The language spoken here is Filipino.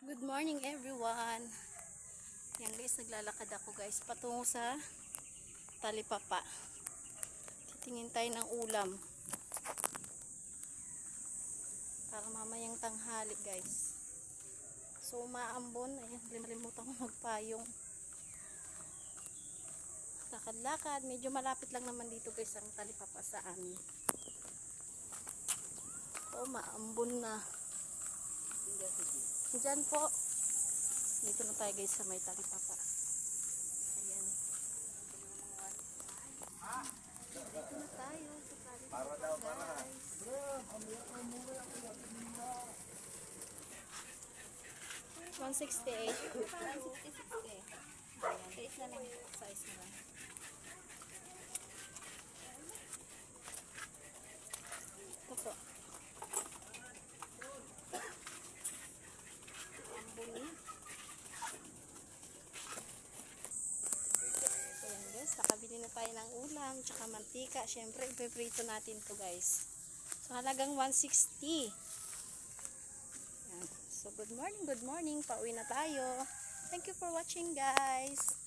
Good morning everyone. Yan guys, naglalakad ako guys patungo sa Talipapa. Titingin tayo ng ulam para mamayang tanghali guys. So umaambon, ayan, limutan ko magpayong. Lakad-lakad, medyo malapit lang naman dito guys ang Talipapa sa amin. So umaambon na. Diyan po. Dito na tayo guys sa may Talipapa. Ayan. Dito na tayo sa Talipapa guys. 168. 160. Ayan. Size na lang. Size na lang. Ito po. Ayan guys, nakabili na tayo ng ulam tsaka mantika. Syempre ipiprito natin to guys. So halagang 160. Ayan. So good morning, pauwi na tayo. Thank you for watching guys.